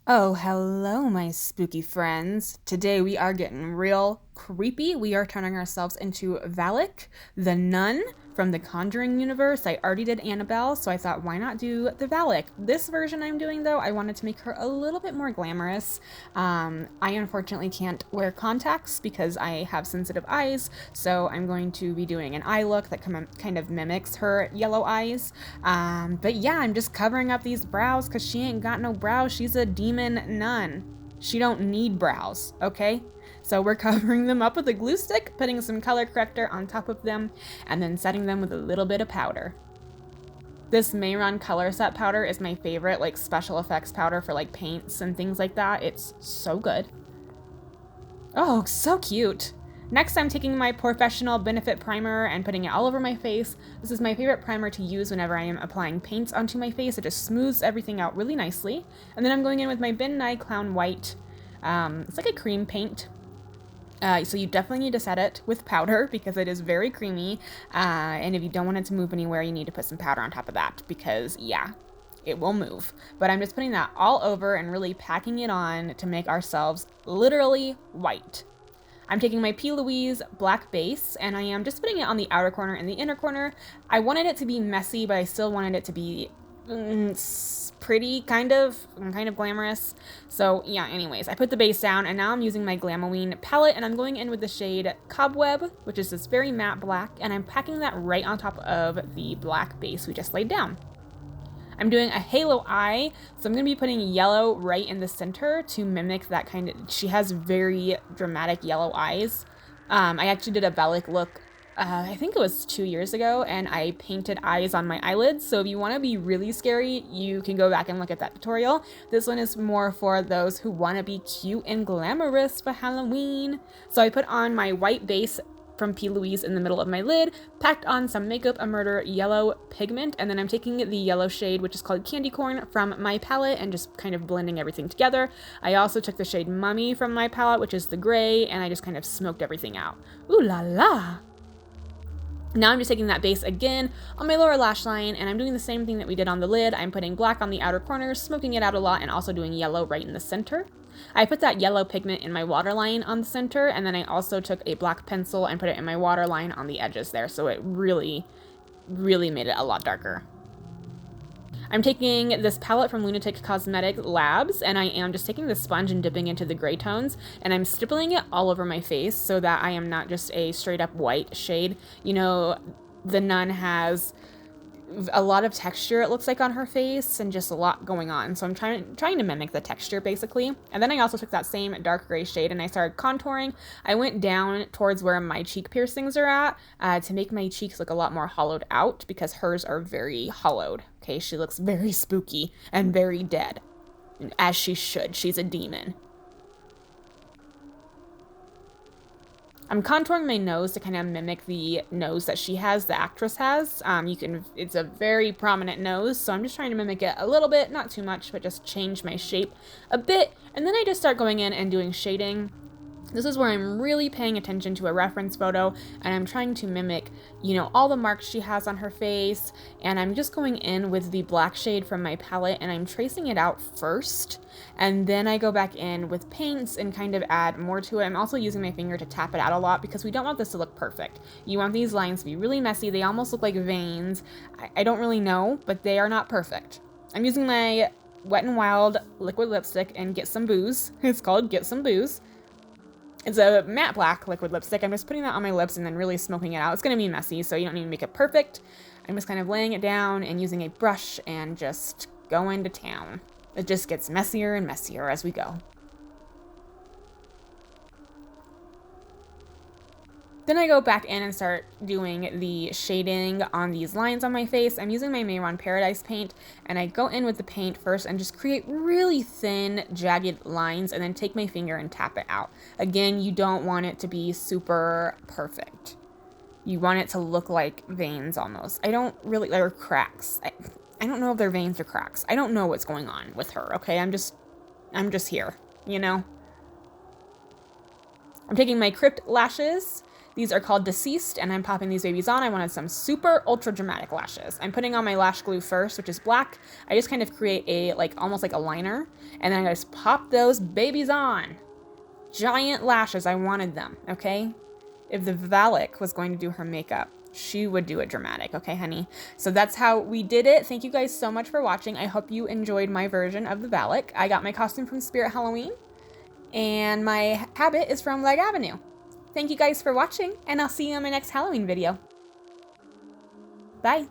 Oh, hello, my spooky friends. Today we are getting real creepy. We are turning ourselves into Valak the Nun from the Conjuring universe. I already did Annabelle, so I thought, why not do the Valak? This version I'm doing, though, I wanted to make her a little bit more glamorous. I unfortunately can't wear contacts because I have sensitive eyes, so I'm going to be doing an eye look that kind of mimics her yellow eyes. But yeah, I'm just covering up these brows because she ain't got no brows. She's a demon nun. She don't need brows, okay? So we're covering them up with a glue stick, putting some color corrector on top of them, and then setting them with a little bit of powder. This Mehron Colorset powder is my favorite, like, special effects powder for, like, paints and things like that. It's so good. Oh, so cute. Next, I'm taking my Porefessional Benefit Primer and putting it all over my face. This is my favorite primer to use whenever I am applying paints onto my face. It just smooths everything out really nicely. And then I'm going in with my Nye Clown White. It's like a cream paint. So you definitely need to set it with powder because it is very creamy. And if you don't want it to move anywhere, you need to put some powder on top of that because, yeah, it will move. But I'm just putting that all over and really packing it on to make ourselves literally white. I'm taking my P. Louise black base and I am just putting it on the outer corner and the inner corner. I wanted it to be messy, but I still wanted it to be pretty, kind of glamorous. So yeah, anyways, I put the base down and now I'm using my Glam-O-Ween palette and I'm going in with the shade Cobweb, which is this very matte black, and I'm packing that right on top of the black base we just laid down. I'm doing a halo eye, so I'm going to be putting yellow right in the center to mimic that kind of, she has very dramatic yellow eyes. I actually did a Valak look, I think it was 2 years ago, and I painted eyes on my eyelids, so if you want to be really scary, you can go back and look at that tutorial. This one is more for those who want to be cute and glamorous for Halloween. So I put on my white base from P. Louise in the middle of my lid, packed on some Makeup a Murder yellow pigment, and then I'm taking the yellow shade, which is called Candy Corn, from my palette and just kind of blending everything together. I also took the shade Mummy from my palette, which is the gray, and I just kind of smoked everything out. Ooh la la! Now I'm just taking that base again on my lower lash line, and I'm doing the same thing that we did on the lid. I'm putting black on the outer corners, smoking it out a lot, and also doing yellow right in the center. I put that yellow pigment in my waterline on the center, and then I also took a black pencil and put it in my waterline on the edges there, so it really, really made it a lot darker. I'm taking this palette from Lunatick Cosmetic Labs, and I am just taking the sponge and dipping into the gray tones, and I'm stippling it all over my face so that I am not just a straight up white shade. You know, the nun has a lot of texture, it looks like, on her face, and just a lot going on. So I'm trying to mimic the texture, basically. And then I also took that same dark gray shade and I started contouring. I went down towards where my cheek piercings are at to make my cheeks look a lot more hollowed out because hers are very hollowed. Okay, she looks very spooky and very dead, as she should. She's a demon. I'm contouring my nose to kind of mimic the nose that she has, the actress has. It's a very prominent nose, so I'm just trying to mimic it a little bit, not too much, but just change my shape a bit. And then I just start going in and doing shading. This is where I'm really paying attention to a reference photo, and I'm trying to mimic, all the marks she has on her face, and I'm just going in with the black shade from my palette, and I'm tracing it out first, and then I go back in with paints and kind of add more to it. I'm also using my finger to tap it out a lot because we don't want this to look perfect. You want these lines to be really messy. They almost look like veins. I don't really know, but they are not perfect. I'm using my Wet n Wild liquid lipstick and Get Some Booze. It's called Get Some Booze. It's a matte black liquid lipstick. I'm just putting that on my lips and then really smoking it out. It's going to be messy, so you don't need to make it perfect. I'm just kind of laying it down and using a brush and just going to town. It just gets messier and messier as we go. Then I go back in and start doing the shading on these lines on my face. I'm using my Mehron Paradise paint, and I go in with the paint first and just create really thin, jagged lines, and then take my finger and tap it out. Again, you don't want it to be super perfect. You want it to look like veins almost. Or cracks. I don't know if they're veins or cracks. I don't know what's going on with her, okay? I'm just here, I'm taking my Crypt lashes These are called Deceased, and I'm popping these babies on. I wanted some super ultra dramatic lashes. I'm putting on my lash glue first, which is black. I just kind of create a, almost like a liner, and then I just pop those babies on. Giant lashes, I wanted them, okay? If the Valak was going to do her makeup, she would do it dramatic, okay, honey? So that's how we did it. Thank you guys so much for watching. I hope you enjoyed my version of the Valak. I got my costume from Spirit Halloween, and my habit is from Leg Avenue. Thank you guys for watching, and I'll see you in my next Halloween video. Bye.